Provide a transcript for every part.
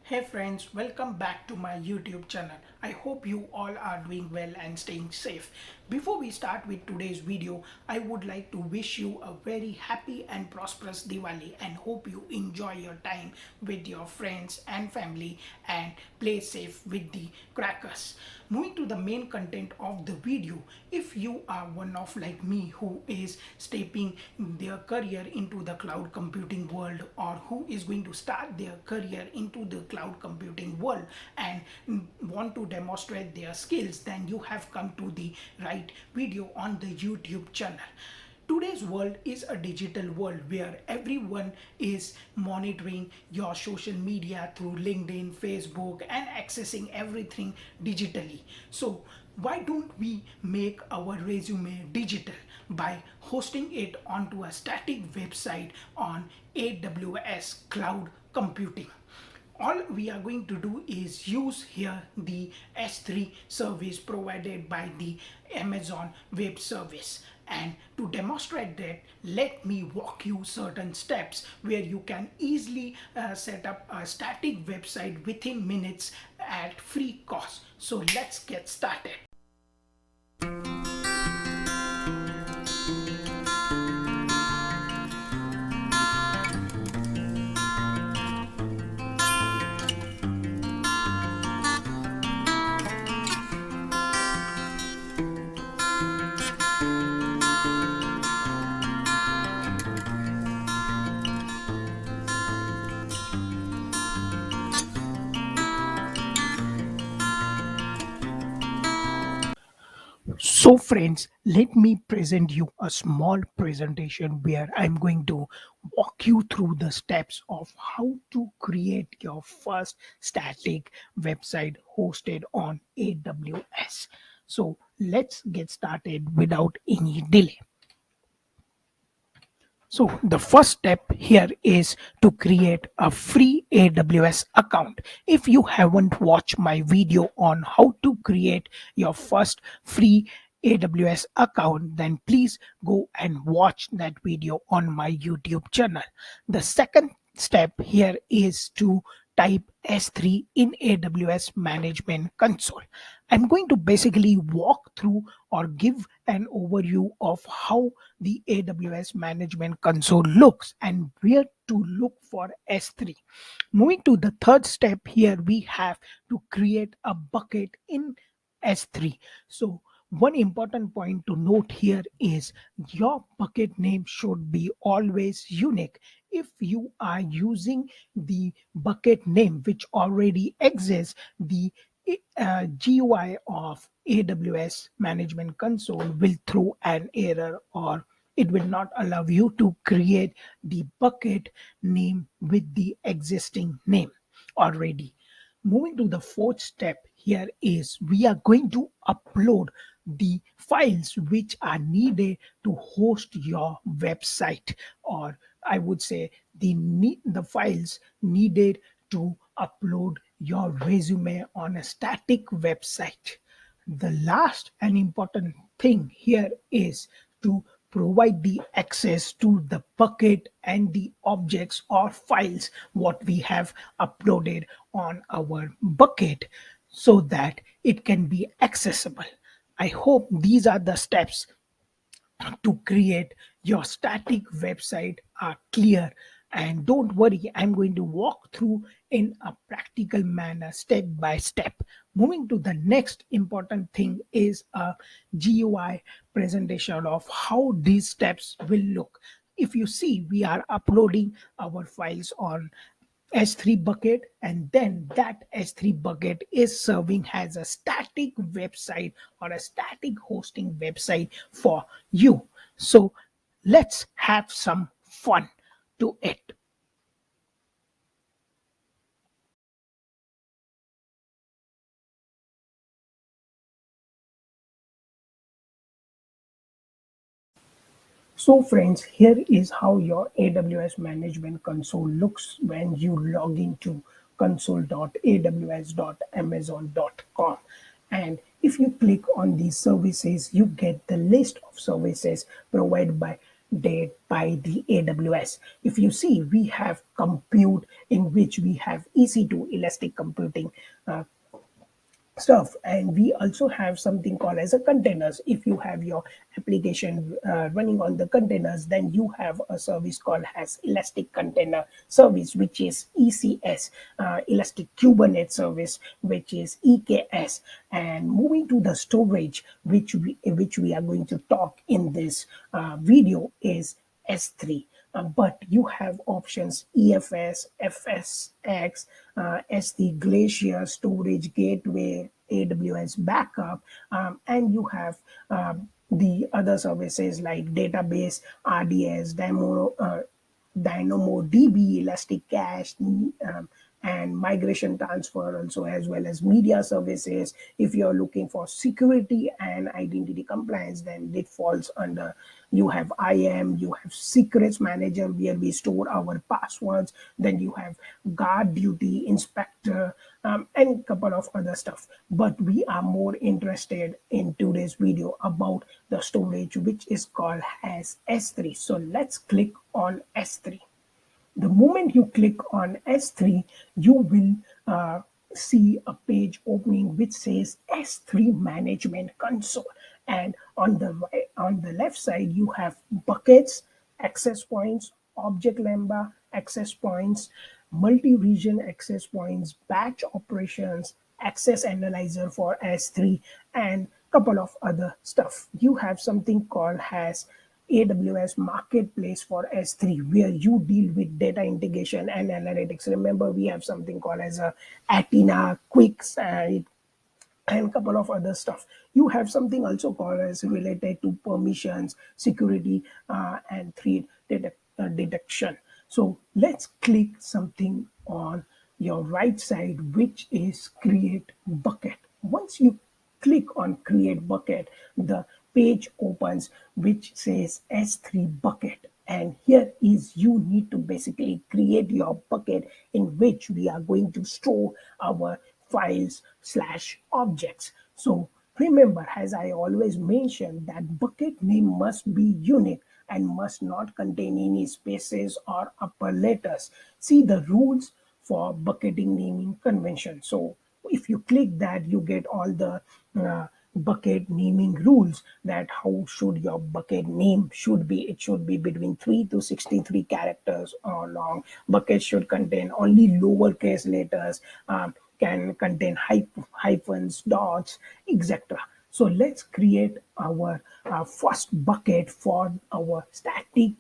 Hey friends, welcome back to my YouTube channel. I hope you all are doing well and staying safe. Before we start with today's video, I would like to wish you a very happy and prosperous Diwali and hope you enjoy your time with your friends and family and play safe with the crackers. Moving to the main content of the video, if you are one of like me who is stepping their career into the cloud computing world or who is going to start their career into the cloud computing world and want to demonstrate their skills, then you have come to the right video on the YouTube channel. Today's world is a digital world where everyone is monitoring your social media through LinkedIn, Facebook, and accessing everything digitally. So, why don't we make our resume digital by hosting it onto a static website on AWS cloud computing? All we are going to do is use here the S3 service provided by the Amazon Web Service. And to demonstrate that, let me walk you certain steps where you can easily set up a static website within minutes at free cost. So let's get started. So, friends, let me present you a small presentation where I'm going to walk you through the steps of how to create your first static website hosted on AWS. So, let's get started without any delay. So the first step here is to create a free AWS account. If you haven't watched my video on how to create your first free AWS account, then please go and watch that video on my YouTube channel. The second step here is to type S3 in AWS Management Console. I'm going to basically walk through or give an overview of how the AWS Management Console looks and where to look for S3. Moving to the third step here, we have to create a bucket in S3. So one important point to note here is your bucket name should be always unique. If you are using the bucket name which already exists, the GUI of AWS Management Console will throw an error or it will not allow you to create the bucket name with the existing name already. Moving to the fourth step here is we are going to upload the files which are needed to host your website, or I would say the files needed to upload your resume on a static website. The last and important thing here is to provide the access to the bucket and the objects or files what we have uploaded on our bucket so that it can be accessible. I hope these are the steps to create your static website are clear, and don't worry, I'm going to walk through in a practical manner step by step. Moving to the next important thing is a GUI presentation of how these steps will look. If you see, we are uploading our files on S3 bucket, and then that S3 bucket is serving as a static website or a static hosting website for you. So let's have some fun to it. So friends, here is how your AWS Management Console looks when you log into console.aws.amazon.com. And if you click on these services, you get the list of services provided by date by the AWS. If you see, we have compute in which we have EC2 elastic computing uh, stuff, and we also have something called as a containers. If you have your application running on the containers, then you have a service called as elastic container service, which is ECS, elastic kubernetes service, which is EKS. And moving to the storage, which we are going to talk in this video, is S3. But you have options EFS, FSX, as the Glacier Storage Gateway, AWS Backup, and you have the other services like database, RDS, DynamoDB, Elastic Cache, and migration transfer also, as well as media services. If you're looking for security and identity compliance, then it falls under, you have IAM, you have secrets manager where we store our passwords, then you have guard duty, inspector, and a couple of other stuff. But we are more interested in today's video about the storage, which is called as S3. So let's click on S3. The moment you click on S3, you will see a page opening which says S3 Management Console. And on the right, on the left side, you have buckets, access points, object lambda, access points, multi-region access points, batch operations, access analyzer for S3, and couple of other stuff. You have something called as AWS Marketplace for S3, where you deal with data integration and analytics. Remember, we have something called as a Athena, QuickSight, and a couple of other stuff. You have something also called as related to permissions, security, and threat detection. So let's click something on your right side, which is create bucket. Once you click on create bucket, the page opens which says S3 bucket. And here is, you need to basically create your bucket in which we are going to store our files slash objects. So remember, as I always mention, that bucket name must be unique and must not contain any spaces or upper letters. See the rules for bucketing naming convention. So if you click that, you get all the bucket naming rules, that how should your bucket name should be. It should be between 3 to 63 characters or long. Bucket should contain only lowercase letters, can contain hyphens, dots, etc. So let's create our first bucket for our static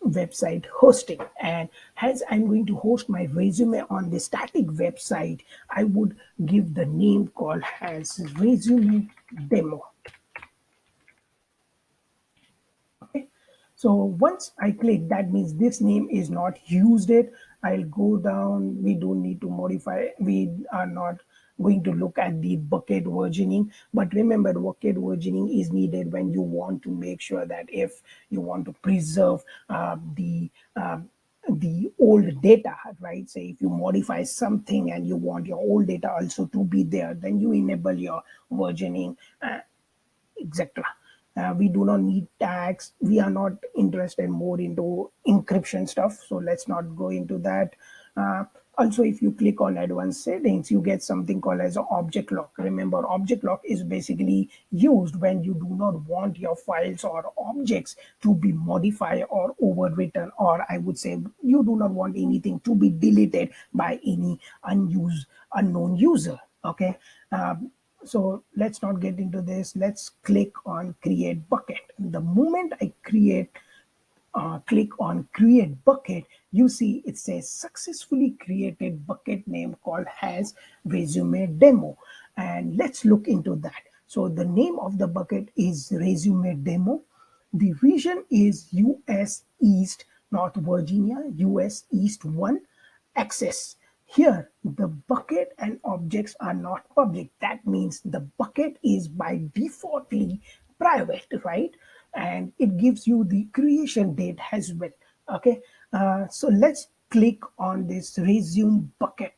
website hosting. And as I'm going to host my resume on the static website, I would give the name called as resume demo. Okay. So once I click, that means this name is not used it. I'll go down. We don't need to modify. We are not going to look at the bucket versioning. But remember, bucket versioning is needed when you want to make sure that if you want to preserve the old data, right? Say if you modify something and you want your old data also to be there, then you enable your versioning, etc. We do not need tags. We are not interested more into encryption stuff, so let's not go into that. Also, if you click on advanced settings, you get something called as an object lock. Remember, object lock is basically used when you do not want your files or objects to be modified or overwritten, or I would say you do not want anything to be deleted by any unknown user. Okay. So let's not get into this. Let's click on create bucket. The moment I click on create bucket, you see it says successfully created bucket name called as resume demo. And let's look into that. So the name of the bucket is resume demo. The region is US East, North Virginia, US East 1. Access. Here, the bucket and objects are not public. That means the bucket is by defaultly private, right? And it gives you the creation date as well. Okay, so let's click on this resume bucket.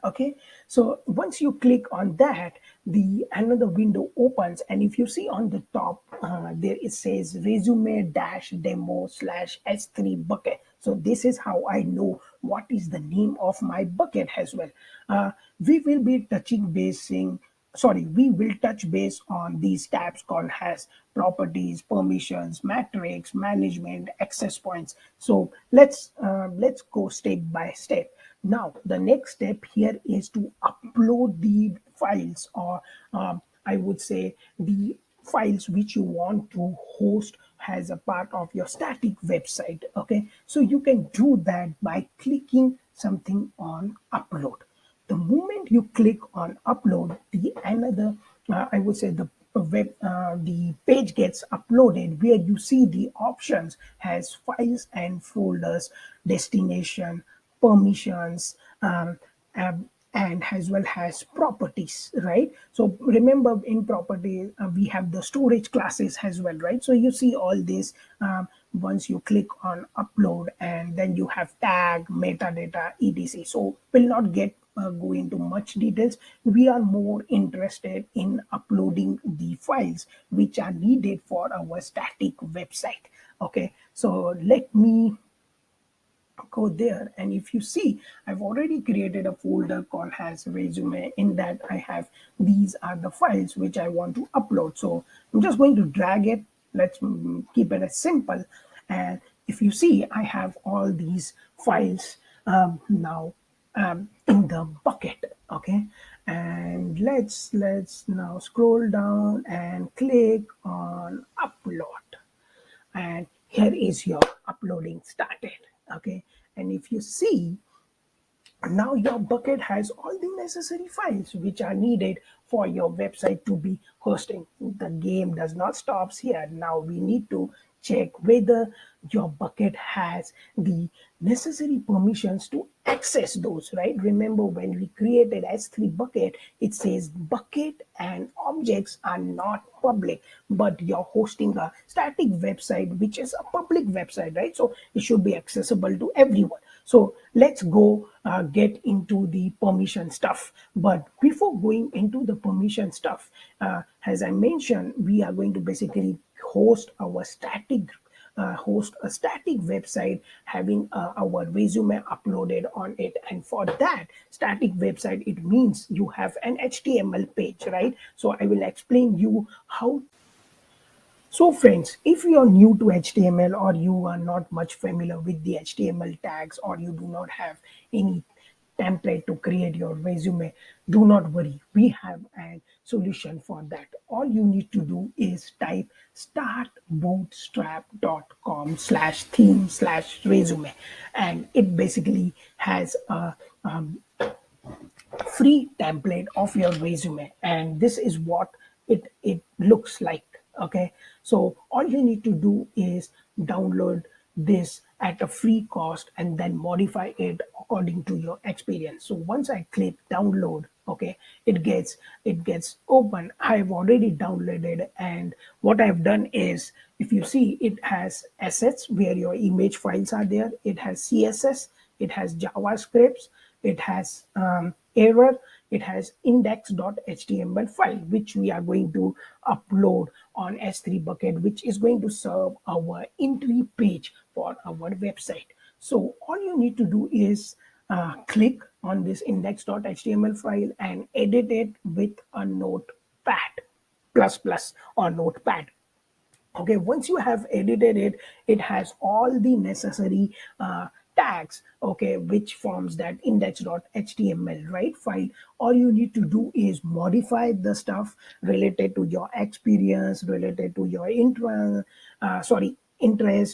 Okay, so once you click on that, the another window opens, and if you see on the top, there it says resume dash demo slash S3 bucket. So this is how I know what is the name of my bucket as well. We will be touching basing sorry we will touch base on these tabs called has properties, permissions, matrix management, access points. So let's go step by step. Now the next step here is to upload the files, or I would say the files which you want to host as a part of your static website. Okay, so you can do that by clicking something on upload. The moment you click on upload, the another I would say the page gets uploaded, where you see the options has files and folders, destination, permissions, and as well as properties, right? So remember, in property we have the storage classes as well, right? So you see all this once you click on upload, and then you have tag, metadata, etc. So will not get go into much details. We are more interested in uploading the files which are needed for our static website. Okay, so let me go there, and if you see, I've already created a folder called has resume. In that I have, these are the files which I want to upload. So I'm just going to drag it. Let's keep it as simple. And if you see, I have all these files now in the bucket. Okay, and let's now scroll down and click on upload, and here is your uploading started. Okay, and if you see, now your bucket has all the necessary files which are needed for your website to be hosting. The game does not stop here. Now we need to check whether your bucket has the necessary permissions to access those, right? Remember, when we created S3 bucket, it says bucket and objects are not public, but you're hosting a static website which is a public website, right? So it should be accessible to everyone. So let's go get into the permission stuff. But before going into the permission stuff, as I mentioned, we are going to basically host a static website having our resume uploaded on it. And for that static website, it means you have an HTML page, right? So I will explain you how. So friends, if you are new to HTML, or you are not much familiar with the HTML tags, or you do not have any template to create your resume, do not worry. We have a solution for that. All you need to do is type startbootstrap.com/theme/resume, and it basically has a free template of your resume, and this is what it looks like. Okay, so all you need to do is download this at a free cost, and then modify it according to your experience. So once I click download, okay, it gets open. I've already downloaded, and what I've done is, if you see, it has assets where your image files are there, it has CSS, it has JavaScripts, it has error, it has index.html file which we are going to upload on S3 bucket, which is going to serve our entry page for our website. So all you need to do is click on this index.html file and edit it with a notepad plus plus or notepad. Okay, once you have edited it, it has all the necessary tags, okay, which forms that index.html, right, file. All you need to do is modify the stuff related to your experience, related to your interest,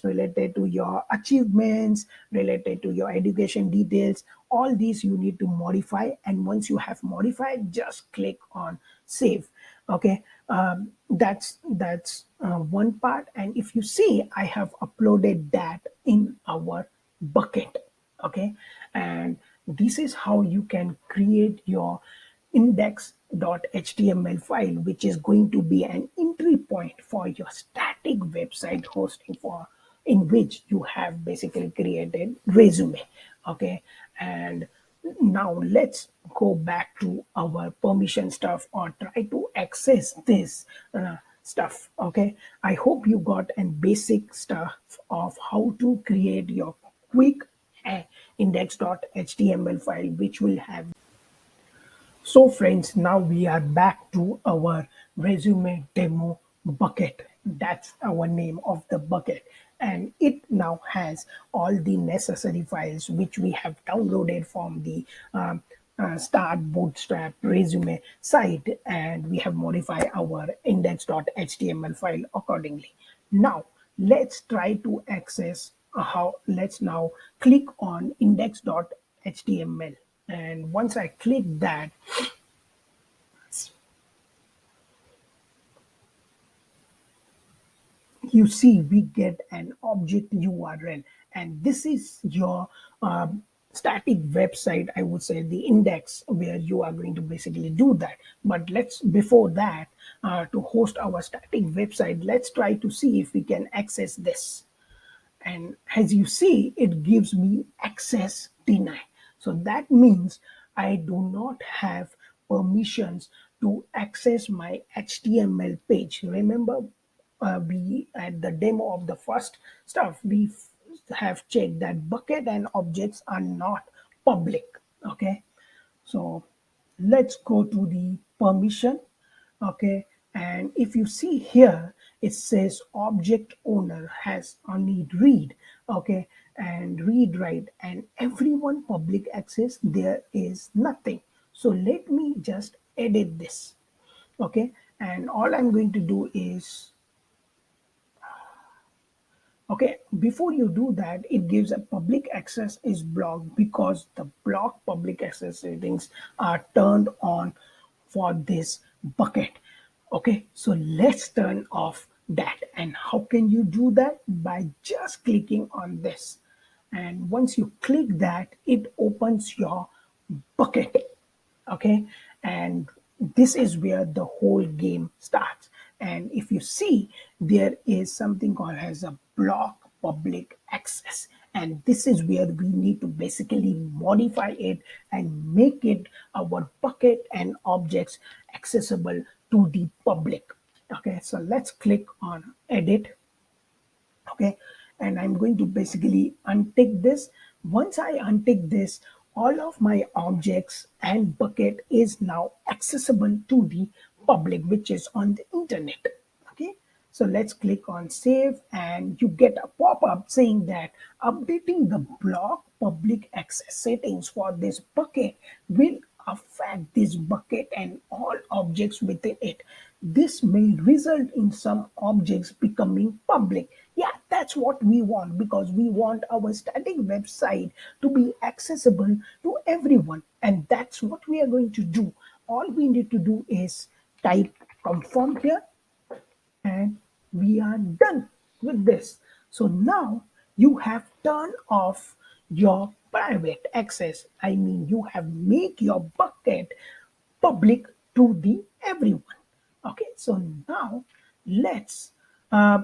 related to your achievements, related to your education details. All these you need to modify, and once you have modified, just click on save. Okay, that's one part. And if you see, I have uploaded that in our bucket. Okay, and this is how you can create your index.html file, which is going to be an entry point for your static website hosting, for in which you have basically created resume. Okay, and Now let's go back to our permission stuff or try to access this stuff. Okay, I hope you got a basic stuff of how to create your quick uh, index.html file which will have. So friends, now we are back to our resume demo bucket. That's our name of the bucket. And it now has all the necessary files which we have downloaded from the start bootstrap resume site, and we have modified our index.html file accordingly. Now let's try to access how. Let's now click on index.html, and once I click that, you see we get an object URL, and this is your static website, I would say, the index where you are going to basically do that. But let's, before that, to host our static website, let's try to see if we can access this. And as you see, it gives me access deny. So that means I do not have permissions to access my HTML page. Remember, we at the demo of the first stuff, we have checked that bucket and objects are not public. Okay, so let's go to the permission. Okay, and if you see here, it says object owner has only read. Okay, and read write, and everyone public access, there is nothing. So let me just edit this. Okay, and all I'm going to do is, okay, before you do that, it gives a public access is blocked because the block public access settings are turned on for this bucket. Okay, so let's turn off that. And how can you do that? By just clicking on this. And once you click that, it opens your bucket. Okay, and this is where the whole game starts. And if you see, there is something called as a block public access, and this is where we need to basically modify it and make it our bucket and objects accessible to the public. Okay, so let's click on edit. Okay, and I'm going to basically untick this. Once I untick this, all of my objects and bucket is now accessible to the public, which is on the internet. Okay, so let's click on save, and you get a pop-up saying that updating the block public access settings for this bucket will affect this bucket and all objects within it. This may result in some objects becoming public. Yeah, that's what we want, because we want our static website to be accessible to everyone. And that's what we are going to do. All we need to do is type confirm here, and we are done with this. So now you have turned off your private access. I mean, you have made your bucket public to the everyone. Okay, so now let's uh,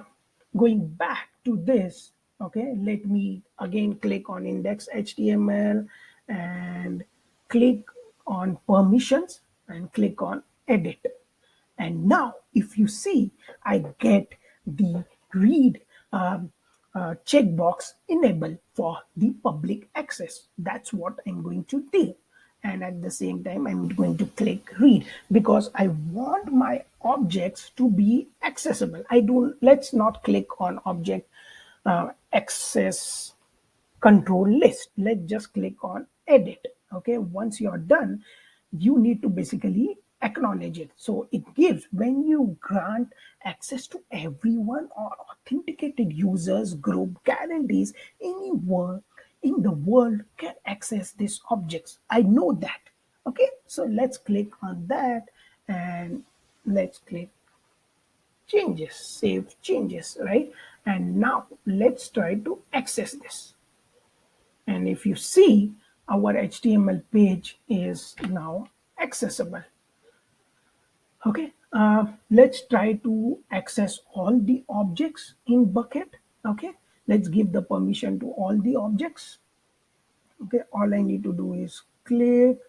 going back to this. Okay, let me again click on index HTML and click on permissions and click on edit. And now, if you see, I get the read checkbox enabled for the public access. That's what I'm going to do. And at the same time, I'm going to click read because I want my objects to be accessible. I don't, let's not click on object access control list. Let's just click on edit. Okay, once you're done, you need to basically acknowledge it. So it gives, when you grant access to everyone or authenticated users, group guarantees anyone in the world can access these objects. I know that. Okay, so let's click on that, and let's click changes, save changes, right? And now let's try to access this. And if you see, our HTML page is now accessible. Okay, let's try to access all the objects in bucket. Okay, let's give the permission to all the objects. Okay, all I need to do is click.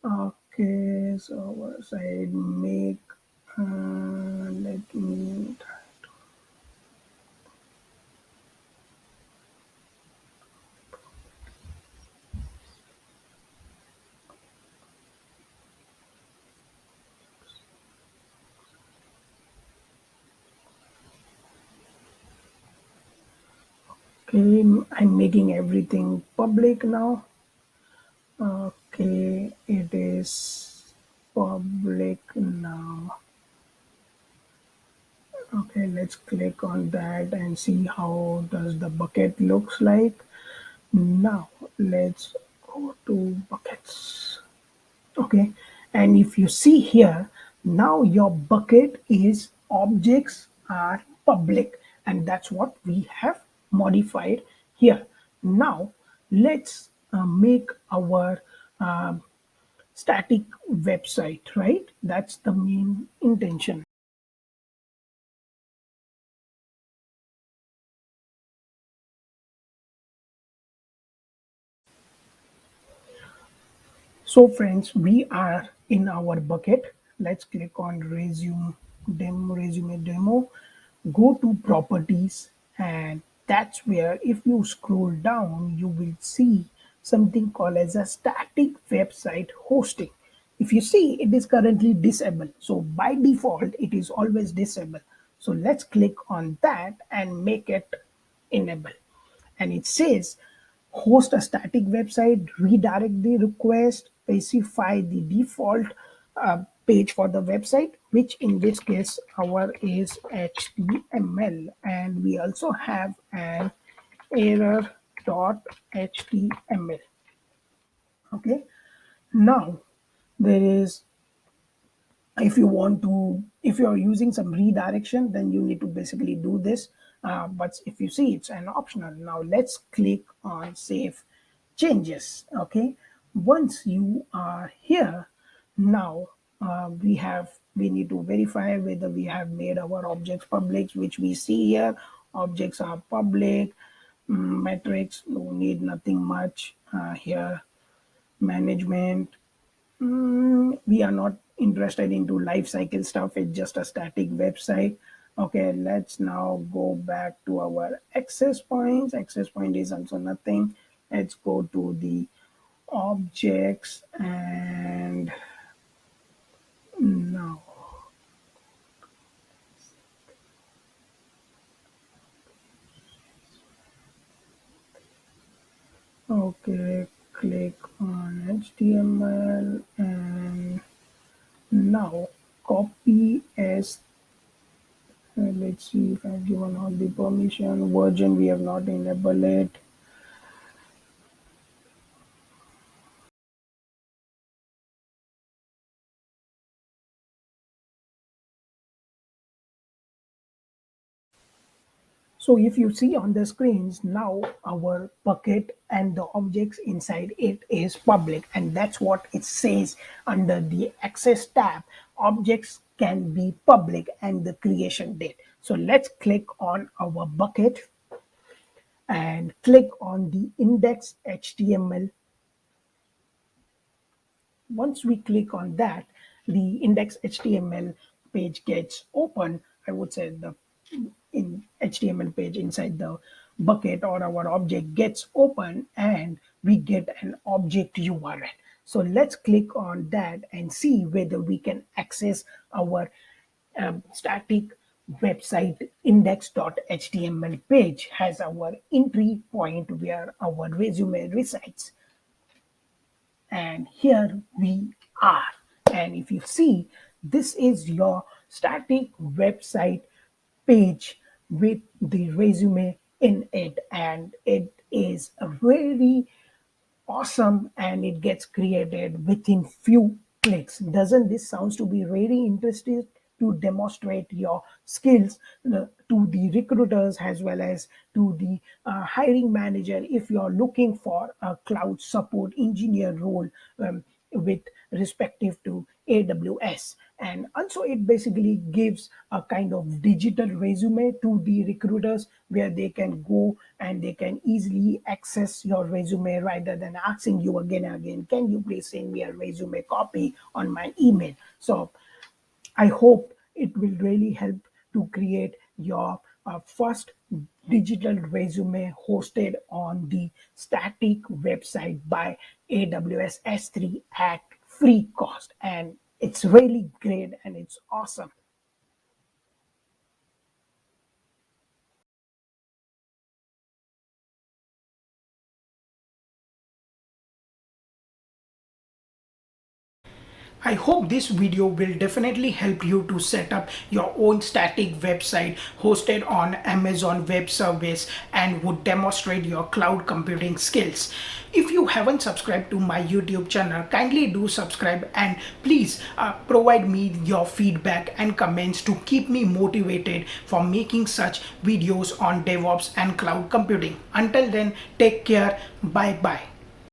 Okay, so side make, let me, okay, I'm making everything public now. Okay, it is public now. Okay, let's click on that and see how does the bucket looks like. Now let's go to buckets. Okay, and if you see here, now your bucket is objects are public, and that's what we have modified here. Now let's make our static website, right? That's the main intention. So friends, we are in our bucket. Let's click on resume demo, go to properties, and that's where if you scroll down, you will see something called as a static website hosting. If you see, it is currently disabled. So by default, it is always disabled. So let's click on that and make it enable, and it says host a static website, redirect the request, specify the default page for the website, which in this case our is HTML, and we also have an error.html. Okay, now there is, if you want to, if you're using some redirection, then you need to basically do this, but if you see, it's an optional. Now let's click on save changes. Okay, once you are here, now we need to verify whether we have made our objects public, which we see here. Objects are public. Metrics, no need nothing much here. Management, we are not interested into life cycle stuff. It's just a static website. Okay, let's now go back to our access points. Access point is also nothing. Let's go to the objects, and now, okay, click on HTML, and now copy as, let's see if I've given all the permission. Version we have not enabled it. So if you see on the screens now, our bucket and the objects inside it is public, and that's what it says under the access tab. Objects can be public and the creation date. So let's click on our bucket and click on the index HTML. Once we click on that, the index HTML page gets open. I would say the in HTML page inside the bucket or our object gets open, and we get an object URL. So let's click on that and see whether we can access our static website index.html page has our entry point where our resume resides, and here we are. And if you see, this is your static website page with the resume in it, and it is a very awesome, and it gets created within few clicks. Doesn't this sounds to be really interesting to demonstrate your skills to the recruiters as well as to the hiring manager if you're looking for a cloud support engineer role, with respective to AWS. And also it basically gives a kind of digital resume to the recruiters where they can go and they can easily access your resume rather than asking you again and again, can you please send me a resume copy on my email? So I hope it will really help to create your first digital resume hosted on the static website by AWS S3 at free cost. And it's really great and it's awesome. I hope this video will definitely help you to set up your own static website hosted on Amazon Web Service and would demonstrate your cloud computing skills. If you haven't subscribed to my YouTube channel, kindly do subscribe and please provide me your feedback and comments to keep me motivated for making such videos on DevOps and cloud computing. Until then, take care. Bye bye.